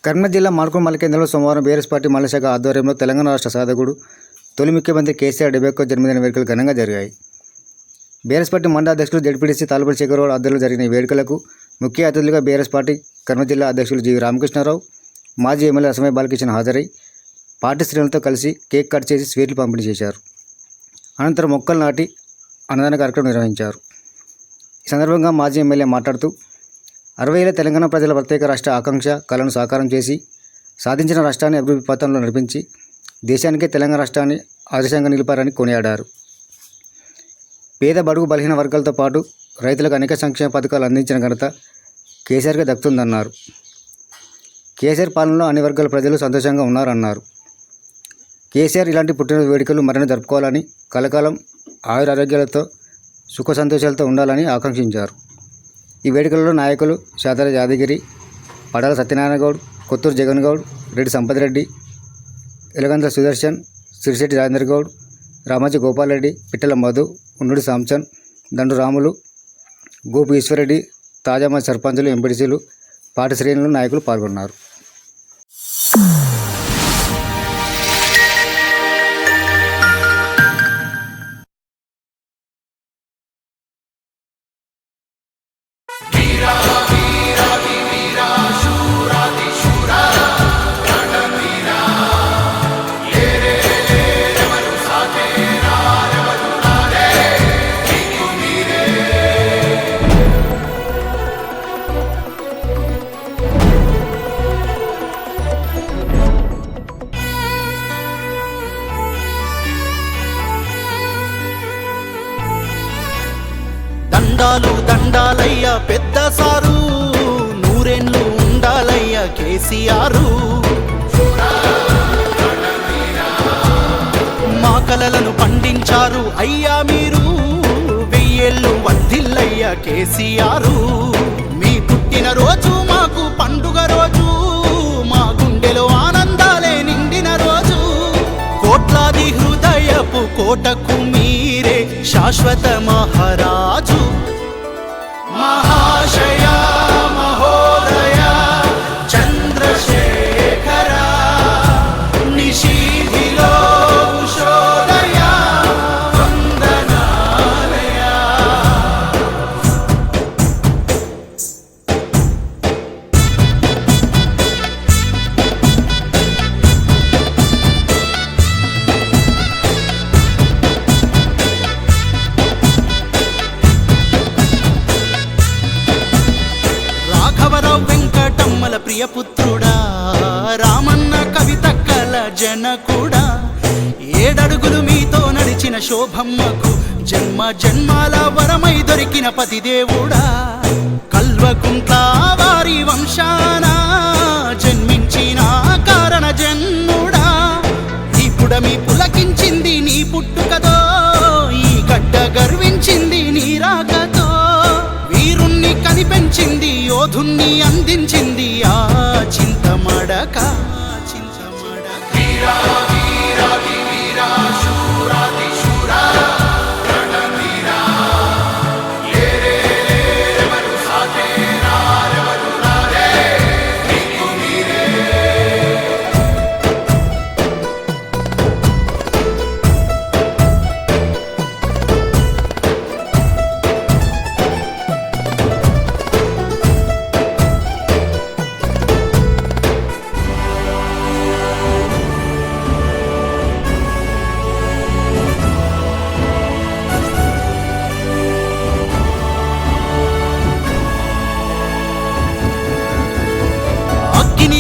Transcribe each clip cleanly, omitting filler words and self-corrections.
కరీంనగర్ జిల్లా మాడుగుల కేంద్రంలో సోమవారం బీఆర్ఎస్ పార్టీ మహిళా శాఖ ఆధ్వర్యంలో తెలంగాణ రాష్ట్ర సాధకుడు తొలి ముఖ్యమంత్రి కేసీఆర్ 71వ జన్మదిన వేడుకలు ఘనంగా జరిగాయి. బీఆర్ఎస్ పార్టీ మండల అధ్యక్షులు జడ్పీటీసీ తాళ్ళపల్లి శేఖరరావు ఆధ్వర్యంలో జరిగిన ఈ వేడుకలకు ముఖ్య అతిథులుగా బీఆర్ఎస్ పార్టీ కరీంనగర్ జిల్లా అధ్యక్షులు జి రామకృష్ణారావు, మాజీ ఎమ్మెల్యే రసమయ్య బాలకిషన్ హాజరై పార్టీ శ్రేణులతో కలిసి కేక్ కట్ చేసి స్వీట్లు పంపిణీ చేశారు. అనంతరం మొక్కలు నాటి అన్నదాన కార్యక్రమం నిర్వహించారు. ఈ సందర్భంగా మాజీ ఎమ్మెల్యే మాట్లాడుతూ 60 ఏళ్ల తెలంగాణ ప్రజల ప్రత్యేక రాష్ట్ర ఆకాంక్ష కళను సాకారం చేసి సాధించిన రాష్ట్రాన్ని అభివృద్ధి పథంలో నడిపించి దేశానికే తెలంగాణ రాష్ట్రాన్ని ఆదర్శంగా నిలిపారని కొనియాడారు. పేద బడుగు బలహీన వర్గాలతో పాటు రైతులకు అనేక సంక్షేమ పథకాలు అందించిన ఘనత కేసీఆర్కే దక్కుతుందన్నారు. కేసీఆర్ పాలనలో అన్ని వర్గాల ప్రజలు సంతోషంగా ఉన్నారన్నారు. కేసీఆర్ ఇలాంటి పుట్టినరోజు వేడుకలు మరిన్ని జరుపుకోవాలని, కలకాలం ఆయురారోగ్యాలతో సుఖ సంతోషాలతో ఉండాలని ఆకాంక్షించారు. ఈ వేడుకలలో నాయకులు శాతర యాదగిరి, పడాల సత్యనారాయణ గౌడ్, కొత్తూరు జగన్ గౌడ్, రెడ్డి సంపత్ రెడ్డి, ఎలగంద సుదర్శన్, సిరిశెట్టి రాజేంద్ర గౌడ్, రామాజీ గోపాల్ రెడ్డి, పిట్టల మధు, ఉన్నుడి సాంసన్, దండు రాములు, గోపి ఈశ్వరరెడ్డి, తాజామాజీ సర్పంచులు, ఎంపీటీసీలు, పార్టీ శ్రేణులు, నాయకులు పాల్గొన్నారు. దండాలు దండాలయ్య పెద్ద సారు, నూరేండ్లు ఉండాలయ్య కేసీఆర్. మా కలలను పండించారు అయ్యా మీరు, 1000 ఏళ్ళు వర్ధిల్లయ్య కేసీఆర్. మీ పుట్టిన రోజు మాకు పండుగ రోజు, మా గుండెలో ఆనందాలే నిండిన రోజు. కోట్లాది హృదయపు కోటకు మీరే శాశ్వత మహారాజు. మహాశయ మహోదయ చంద్రశేఖర, నిశీధిలో ఉషోదయ వందనాలయ. వెంకటమ్మల ప్రియపుత్రుడా, రామన్న కవితక్కల జనకుడా, 7 అడుగులు మీతో నడిచిన శోభమ్మకు జన్మ జన్మాల వరమై దొరికిన పతిదేవుడా. కల్వకుంట్ల వారి వంశాన జన్మించిన కారణ జన్ముడా, ఇప్పుడమి పులకించింది నీ పుట్టుకతో, ఈ గడ్డ గర్వించింది నీ రాకతో. వీరుణ్ణి కనిపెంచింది, యోధుణ్ణి అందించింది ఆ చింతమడక. వీరా వీరాది వీరా శూరాది శూరా రణవీరా, ఏరే ఎవరు సాటేరా ఎవరు రారే నీకు మీరే.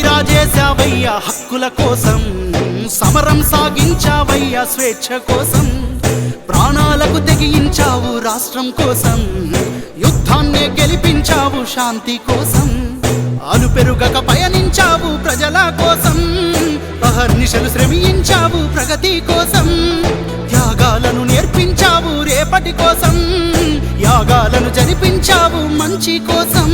రాజేశావయ్యా హక్కుల కోసం, సమరం సాగించావయ్యా స్వేచ్ఛ కోసం. ప్రాణాలకు తెగించావు రాష్ట్రం కోసం, యుద్ధాన్నే గెలిపించావు శాంతి కోసం. అలుపెరుగక పయనించావు ప్రజల కోసం, అహర్నిశలు శ్రమించావు ప్రగతి కోసం. త్యాగాలను నేర్పించావు రేపటి కోసం, యాగాలను జరిపించావు మంచి కోసం.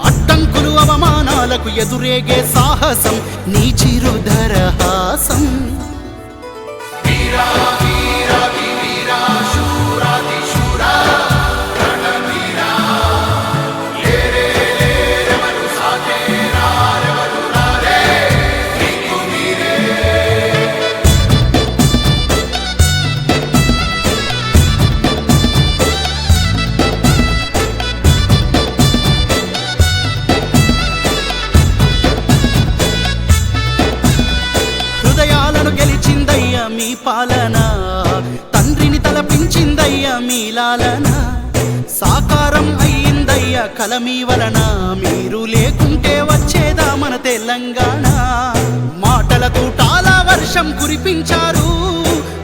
అడ్డంకులు అవమానాలకు ఎదురేగే సాహసం నీ చిరుధరహాసం. వీరా వీరాది వీరా శూరాది శూరా రణవీరా, ఏరే ఎవరు సాటేరా ఎవరు రారే పాలన తండ్రిని తలపించిందయ్యా మీలాలన సాకారం అయ్యిందయ్యా కలమీ వలన మీరు లేకుంటే వచ్చేదా మన తెలంగాణ మాటల తూటాల వర్షం కురిపించారు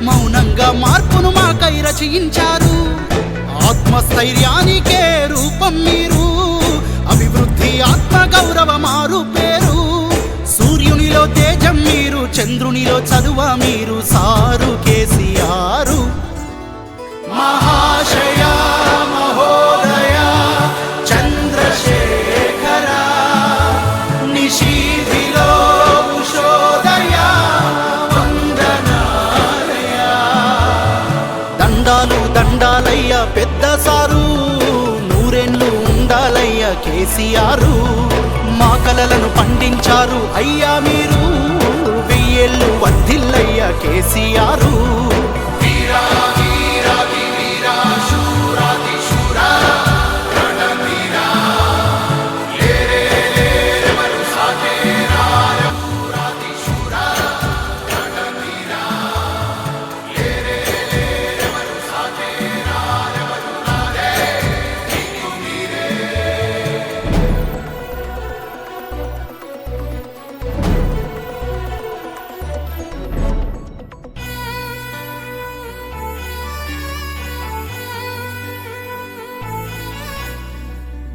మౌనంగా మార్పును మాకై రచయించారు ఆత్మస్థైర్యానికే రూపం మీరు అభివృద్ధి ఆత్మ గౌరవ మారు పేరు సూర్యునిలో తేజం మీరు చంద్రునిలో చదువ మీరు సారు కేసీఆర్ మహాశయ మహోదయ చంద్రశేఖర నిశీధిలో ఉషోదయ వందనాలయ దండాలు దండాలయ్య పెద్ద సారు నూరేళ్ళు ఉండాలయ్య కేసీఆర్ మా కలలను పండించారు అయ్యా మీరు వెయ్యేళ్ళు వర్ధిల్లయ్య కేసీఆర్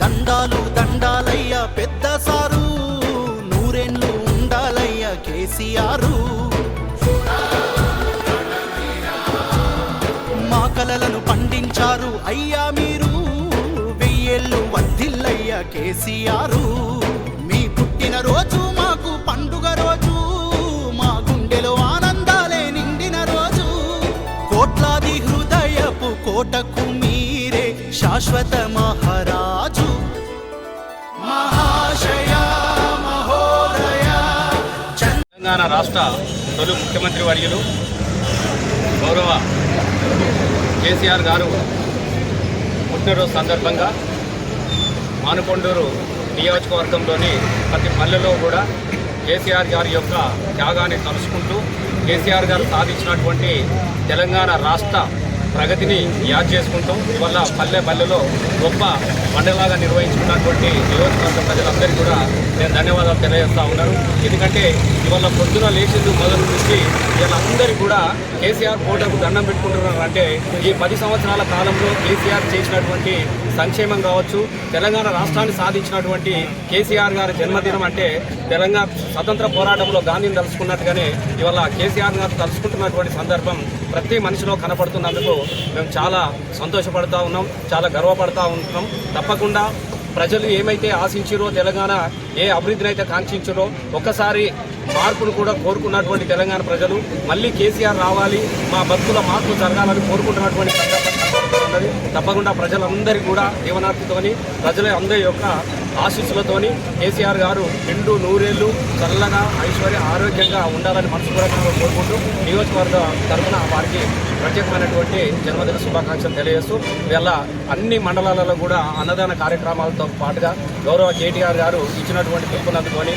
దండాలు దండాలయ్య పెద్ద సారు నూరేళ్ళు ఉండాలయ్య కేసీఆర్ మా కలలను పండించారు అయ్యా మీరు వెయ్యేళ్ళు వర్ధిల్లయ్య కేసీఆర్ మీ పుట్టిన రోజు మాకు పండుగ రోజు మా గుండెలో ఆనందాలే నిండిన రోజు కోట్లాది హృదయపు కోటకు మీరే శాశ్వత మహారాజు మహాశయ మహోదయ తెలంగాణ రాష్ట్ర తొలి ముఖ్యమంత్రి వర్యులు గౌరవ కేసీఆర్ గారు పుట్టినరోజు సందర్భంగా మానుకొండూరు నియోజకవర్గంలోని ప్రతి పల్లెలో కూడా కేసీఆర్ గారి యొక్క త్యాగాన్ని తలుచుకుంటూ కేసీఆర్ గారు సాధించినటువంటి తెలంగాణ రాష్ట్ర ప్రగతిని యాద్ చేసుకుంటూ ఇవాళ పల్లెలో గొప్ప మండలాగా నిర్వహించుకున్నటువంటి నియోజకవర్గ ప్రజలందరికీ కూడా నేను ధన్యవాదాలు తెలియజేస్తూ ఉన్నాను. ఎందుకంటే ఇవాళ పొద్దున లేచింది మొదలు నుంచి వీళ్ళందరికీ కూడా కేసీఆర్ ఫోటోకు దండం పెట్టుకుంటున్నారు. అంటే ఈ 10 సంవత్సరాల కాలంలో కేసీఆర్ చేసినటువంటి సంక్షేమం కావచ్చు, తెలంగాణ రాష్ట్రాన్ని సాధించినటువంటి కేసీఆర్ గారి జన్మదినం అంటే తెలంగాణ స్వతంత్ర పోరాటంలో గాంధీని తలుచుకున్నట్టుగానే ఇవాళ కేసీఆర్ గారు తలుచుకుంటున్నటువంటి సందర్భం ప్రతి మనిషిలో కనపడుతున్నందుకు మేము చాలా సంతోషపడుతూ ఉన్నాం, చాలా గర్వపడుతూ ఉంటున్నాం. తప్పకుండా ప్రజలు ఏమైతే ఆశించారో, తెలంగాణ ఏ అభివృద్ధిని అయితే కాంక్షించారో, ఒక్కసారి మార్పును కూడా కోరుకున్నటువంటి తెలంగాణ ప్రజలు మళ్ళీ కేసీఆర్ రావాలి, మా బతుకుల మార్పు జరగాలని కోరుకుంటున్నటువంటి సందర్భం ఉన్నది. తప్పకుండా ప్రజలందరికీ కూడా జీవనార్థితోని ప్రజల అందరి యొక్క ఆశీస్సులతోని కేసీఆర్ గారు 200 చల్లగా ఐశ్వర్య ఆరోగ్యంగా ఉండాలని మనస్ఫూర్తిగా కోరుకుంటూ నియోజకవర్గ తరఫున వారికి ప్రత్యేకమైనటువంటి జన్మదిన శుభాకాంక్షలు తెలియజేస్తూ వీళ్ళ అన్ని మండలాలలో కూడా అన్నదాన కార్యక్రమాలతో పాటుగా గౌరవ కేటీఆర్ గారు ఇచ్చినటువంటి పిలుపునందుకొని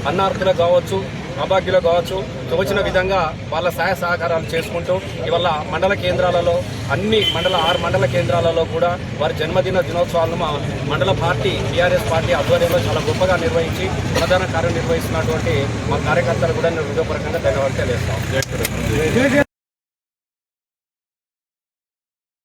అన్నార్థులకు కావచ్చు, అభాగ్యులకు కావచ్చు, తోచిన విధంగా వాళ్ళ సహాయ సహకారాలు చేసుకుంటూ ఇవాళ మండల కేంద్రాలలో అన్ని 6 మండల కేంద్రాలలో కూడా వారి జన్మదిన దినోత్సవాలను మా మండల పార్టీ టీఆర్ఎస్ పార్టీ ఆధ్వర్యంలో చాలా గొప్పగా నిర్వహించి ప్రధాన కార్యం నిర్వహిస్తున్నటువంటి మా కార్యకర్తలు కూడా నేను హృదయపూర్వకంగా ధన్యవాదాలు తెలియజేస్తాం.